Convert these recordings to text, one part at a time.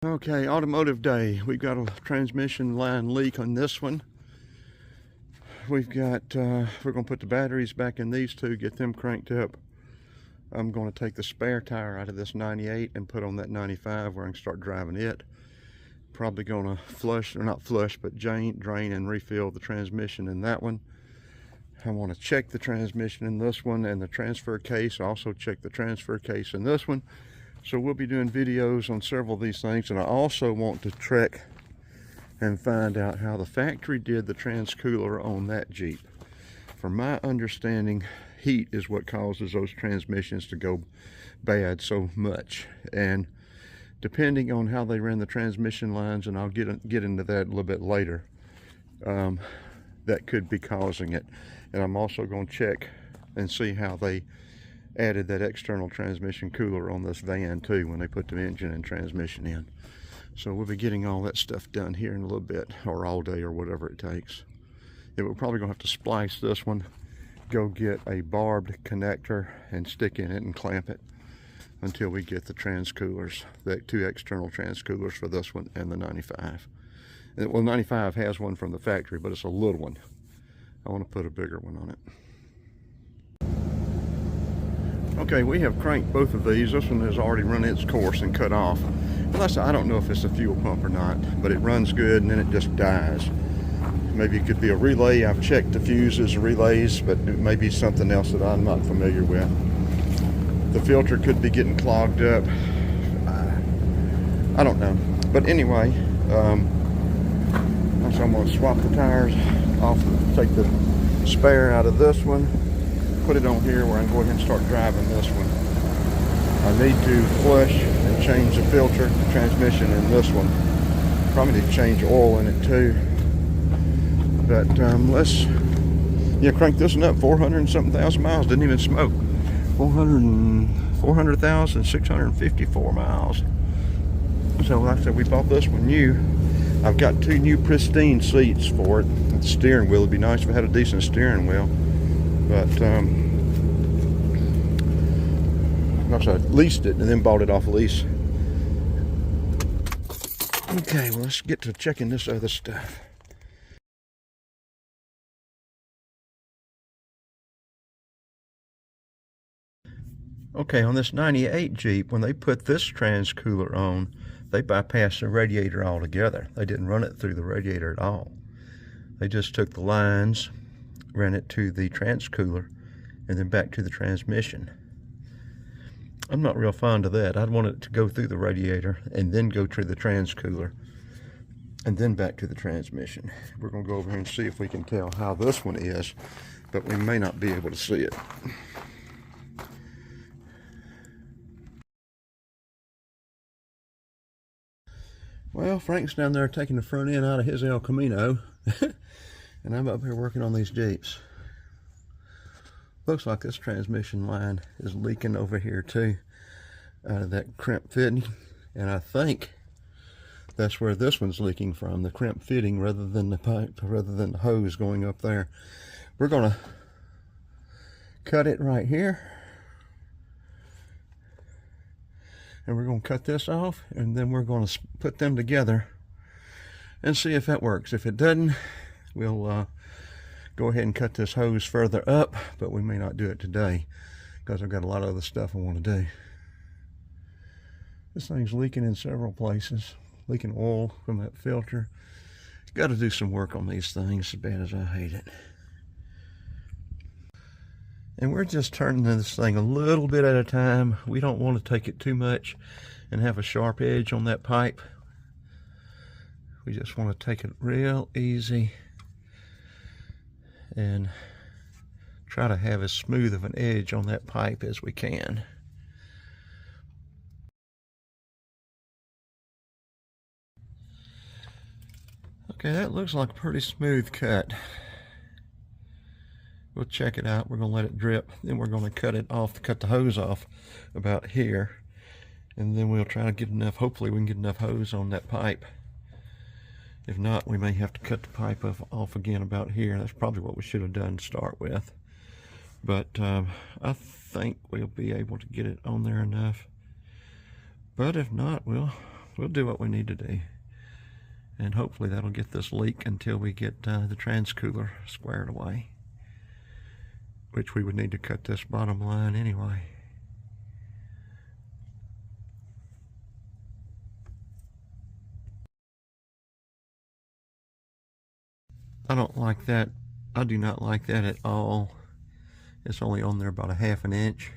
Okay, automotive day. We've got a transmission line leak on this one. We've got, we're going to put the batteries back in these two, get them cranked up. I'm going to take the spare tire out of this 98 and put on that 95 where I can start driving it. Probably going to flush, or not flush, but drain and refill the transmission in that one. I want to check the transmission in this one and the transfer case. Also check the transfer case in this one. So we'll be doing videos on several of these things, and I also want to check and find out how the factory did the transcooler on that Jeep. From my understanding, heat is what causes those transmissions to go bad so much. And depending on how they ran the transmission lines, and I'll get into that a little bit later, that could be causing it. And I'm also going to check and see how they added that external transmission cooler on this van too when they put the engine and transmission in. So we'll be getting all that stuff done here in a little bit, or all day, or whatever it takes. Yeah, we're probably going to have to splice this one, go get a barbed connector and stick in it and clamp it until we get the transcoolers, the two external transcoolers for this one and the 95. Well, 95 has one from the factory, but it's a little one. I want to put a bigger one on it. Okay, we have cranked both of these. This one has already run its course and cut off. Unless, I don't know if it's a fuel pump or not, but it runs good and then it just dies. Maybe it could be a relay. I've checked the fuses, relays, but it may be something else that I'm not familiar with. The filter could be getting clogged up. I don't know. But anyway, so I'm going to swap the tires off, take the spare out of this one, put it on here where I can go ahead and start driving this one. I need to flush and change the filter, the transmission in this one. Probably need to change oil in it too. But let's crank this one up. 400 and something thousand miles, didn't even smoke. 400,654 miles. So like I said, we bought this one new. I've got two new pristine seats for it. The steering wheel, it'd be nice if it had a decent steering wheel. But I leased it and then bought it off lease. Okay, well, let's get to checking this other stuff. Okay, on this 98 Jeep, when they put this transcooler on, they bypassed the radiator altogether. They didn't run it through the radiator at all. They just took the lines, ran it to the transcooler, and then back to the transmission. I'm not real fond of that. I'd want it to go through the radiator and then go to the transcooler and then back to the transmission. We're going to go over here and see if we can tell how this one is, but we may not be able to see it. Well, Frank's down there taking the front end out of his ElCAMINO, and I'm up here working on these Jeeps. Looks like this transmission line is leaking over here too, out of that crimp fitting, and I think that's where this one's leaking from, the crimp fitting rather than the pipe, rather than the hose going up there. We're gonna cut it right here, and we're going to cut this off, and then we're going to put them together and see if that works. If it doesn't, we'll go ahead and cut this hose further up, but we may not do it today because I've got a lot of other stuff I want to do. This thing's leaking in several places, leaking oil from that filter. Got to do some work on these things, as bad as I hate it. And we're just turning this thing a little bit at a time. We don't want to take it too much and have a sharp edge on that pipe. We just want to take it real easy and try to have as smooth of an edge on that pipe as we can. Okay, that looks like a pretty smooth cut. We'll check it out. We're going to let it drip. Then we're going to cut it off, cut the hose off about here. And then we'll try to get enough, hopefully we can get enough hose on that pipe. If not, we may have to cut the pipe off again about here. That's probably what we should have done to start with. But I think we'll be able to get it on there enough. But if not, we'll we'll do what we need to do. And hopefully that'll get this leak until we get the transcooler squared away, which we would need to cut this bottom line anyway. I don't like that. I do not like that at all. It's only on there about a ½ an inch.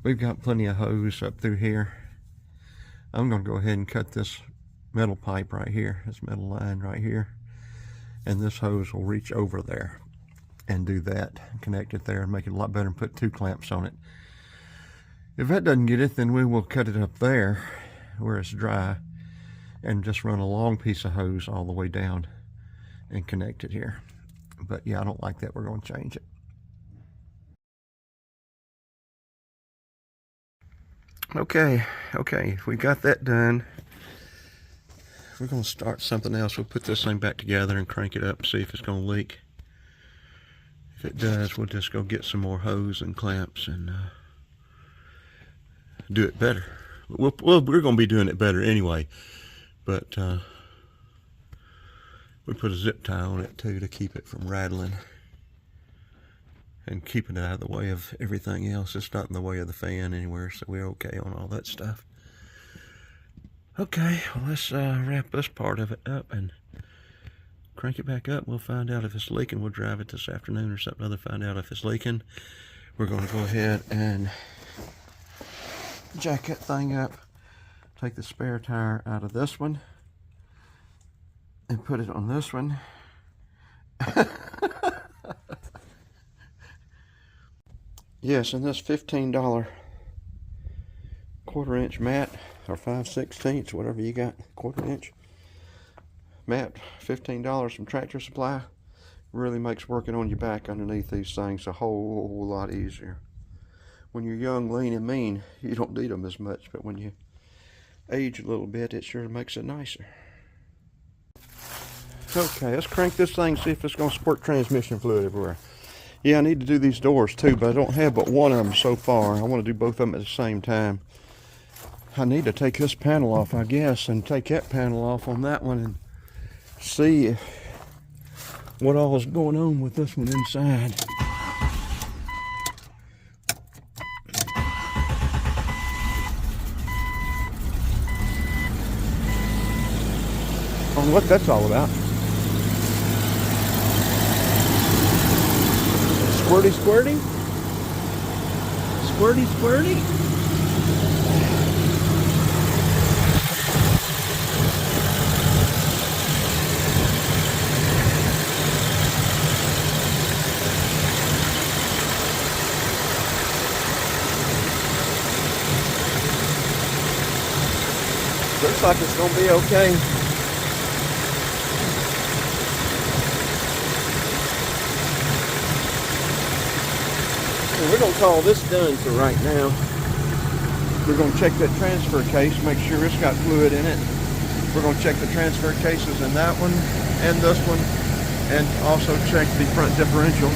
We've got plenty of hose up through here. I'm going to go ahead and cut this metal pipe right here, this metal line right here, and this hose will reach over there and do that, connect it there and make it a lot better and put 2 clamps on it. If that doesn't get it, then we will cut it up there where it's dry and just run a long piece of hose all the way down and connect it here. But yeah, I don't like that. We're going to change it. Okay, we got that done. We're going to start something else. We'll put this thing back together and crank it up and see if it's going to leak. If it does, we'll just go get some more hose and clamps and do it better. We're going to be doing it better anyway, but we put a zip tie on it too to keep it from rattling and keep it out of the way of everything else. It's not in the way of the fan anywhere, so we're okay on all that stuff. Okay, well, let's wrap this part of it up and crank it back up. We'll find out if it's leaking. We'll drive it this afternoon or something other, find out if it's leaking. We're going to go ahead and jack that thing up, take the spare tire out of this one and put it on this one. Yes, and this $15 1/4-inch mat, or 5/16, whatever you got, 1/4-inch mat, $15 from Tractor Supply, really makes working on your back underneath these things a whole lot easier. When you're young, lean, and mean, you don't need them as much, but when you age a little bit, it sure makes it nicer. Okay, let's crank this thing, see if it's going to squirt transmission fluid everywhere. Yeah, I need to do these doors too, but I don't have but one of them so far. I want to do both of them at the same time. I need to take this panel off, I guess, and take that panel off on that one and see what all is going on with this one inside. On what that's all about. Squirty, squirty? Squirty, squirty? Looks like it's gonna be okay. We're going to call this done for right now. We're going to check that transfer case, make sure it's got fluid in it. We're going to check the transfer cases in that one and this one, and also check the front differential.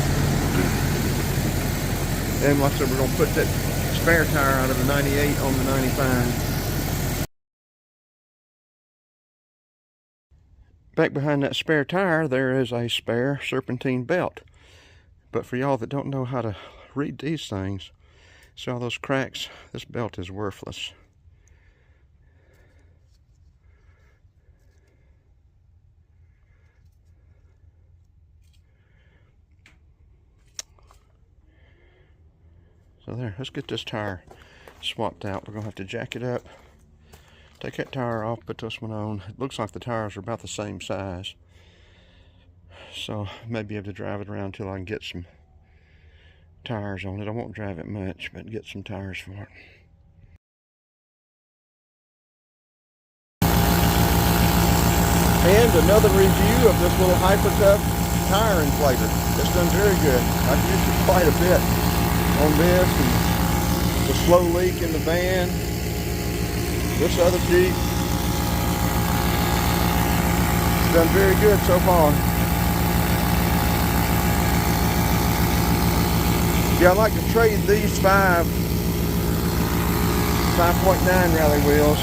And like I said, we're going to put that spare tire out of the 98 on the 95. Back behind that spare tire, there is a spare serpentine belt. But for y'all that don't know how to read these things, see all those cracks? This belt is worthless. So there, let's get this tire swapped out. We're gonna have to jack it up, take that tire off, put this one on. It looks like the tires are about the same size, so I may be able to drive it around until I can get some tires on it. I won't drive it much, but get some tires for it. And another review of this little Hypercup tire inflator. It's done very good. I've used it quite a bit on this, and the slow leak in the van, this other Jeep. It's done very good so far. Yeah, I'd like to trade these 5.9 rally wheels,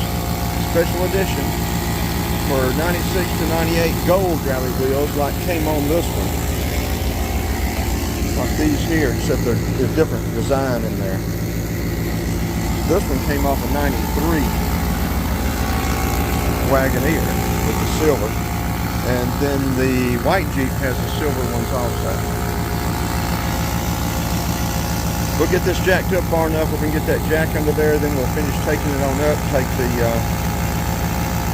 special edition for 96 to 98 gold rally wheels like came on this one. Like these here, except there's different design in there. This one came off a 93 Wagoneer with the silver. And then the white Jeep has the silver ones also. We'll get this jacked up far enough we can get that jack under there, then we'll finish taking it on up, take the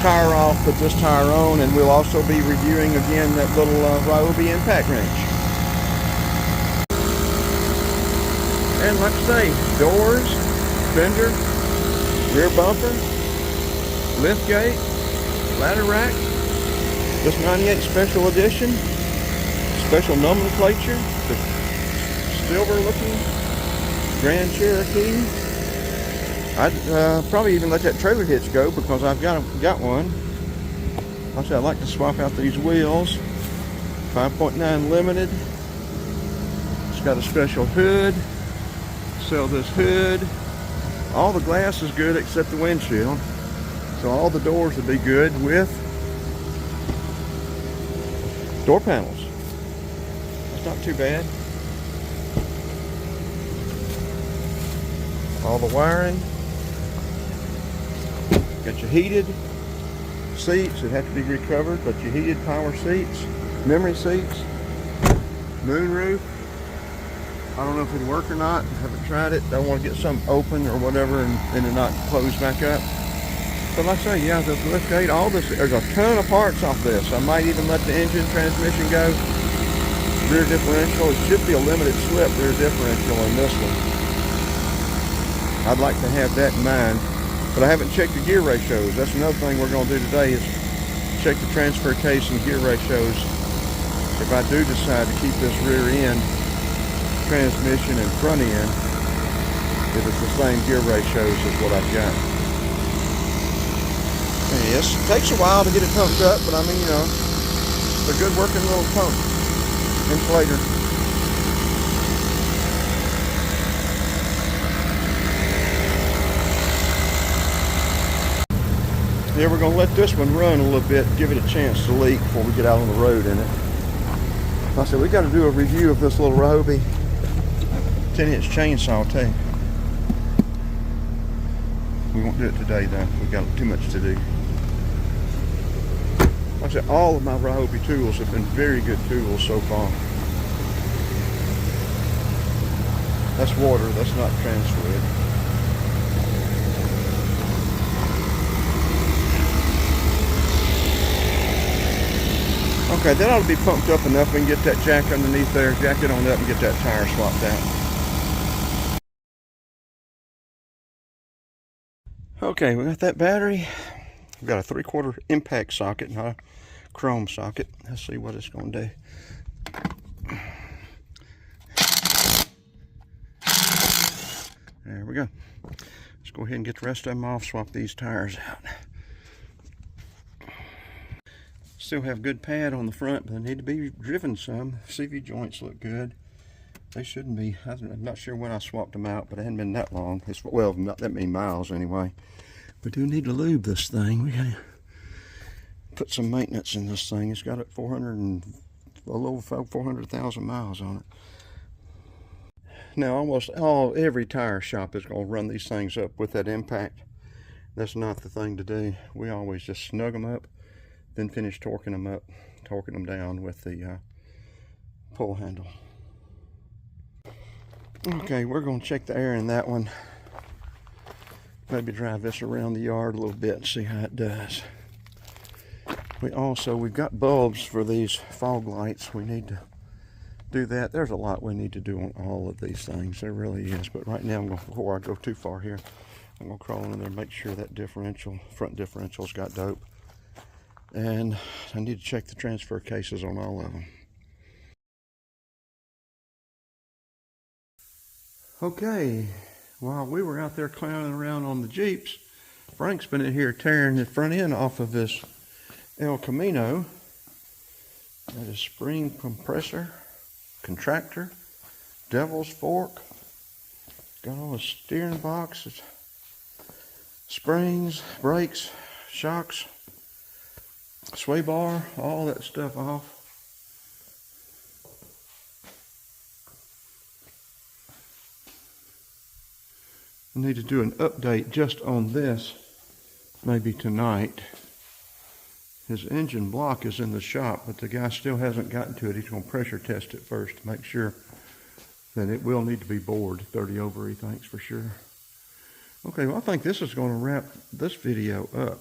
tire off, put this tire on, and we'll also be reviewing again that little Ryobi impact wrench. And like I say, doors, fender, rear bumper, lift gate, ladder rack, this 98 special edition, special nomenclature, the silver looking Grand Cherokee. I'd probably even let that trailer hitch go because I've got one. Like I said, I'd like to swap out these wheels. 5.9 limited. It's got a special hood. Sell this hood. All the glass is good except the windshield. So all the doors would be good with door panels. That's not too bad. All the wiring. Got your heated seats. It have to be recovered, but your heated power seats, memory seats, moonroof. I don't know if it'll work or not. Haven't tried it. Don't want to get something open or whatever and it not close back up. But like I say, yeah, the lift gate, all this, there's a ton of parts off this. I might even let the engine transmission go. Rear differential, it should be a limited slip rear differential in this one. I'd like to have that in mind, but I haven't checked the gear ratios. That's another thing we're going to do today is check the transfer case and gear ratios. If I do decide to keep this rear end transmission and front end, if it's the same gear ratios as what I've got. Yes, it takes a while to get it pumped up, but I mean, you know, it's a good working little pump inflator. Yeah, we're going to let this one run a little bit, give it a chance to leak before we get out on the road in it. Like I said, we got to do a review of this little Ryobi 10-inch chainsaw too. We won't do it today though. We've got too much to do. Like I said, all of my Ryobi tools have been very good tools so far. That's water, that's not transfluid. Okay, that ought to be pumped up enough we can get that jack underneath there, jack it on up and get that tire swapped out. Okay, we got that battery. We've got a 3/4 impact socket, not a chrome socket. Let's see what it's going to do. There we go. Let's go ahead and get the rest of them off, swap these tires out. Still have good pad on the front, but they need to be driven some. CV joints look good. They shouldn't be. I'm not sure when I swapped them out, but it hadn't been that long. It's, well, not that many miles anyway. We do need to lube this thing. We gotta put some maintenance in this thing. It's got it 400 and a little over 400,000 miles on it. Now, almost every tire shop is going to run these things up with that impact. That's not the thing to do. We always just snug them up, then finish torquing them up, torquing them down with the pull handle. Okay, we're going to check the air in that one. Maybe drive this around the yard a little bit and see how it does. We've got bulbs for these fog lights. We need to do that. There's a lot we need to do on all of these things. There really is. But right now, before I go too far here, I'm going to crawl in there and make sure that front differential's got dope. And I need to check the transfer cases on all of them. Okay, while we were out there clowning around on the Jeeps, Frank's been in here tearing the front end off of this ElCAMINO. That is spring compressor, contractor, devil's fork. Got all the steering box, springs, brakes, shocks, sway bar, all that stuff off. I need to do an update just on this, maybe tonight. His engine block is in the shop, but the guy still hasn't gotten to it. He's going to pressure test it first to make sure that it will need to be bored 30 over, he thinks, for sure. Okay, well, I think this is going to wrap this video up.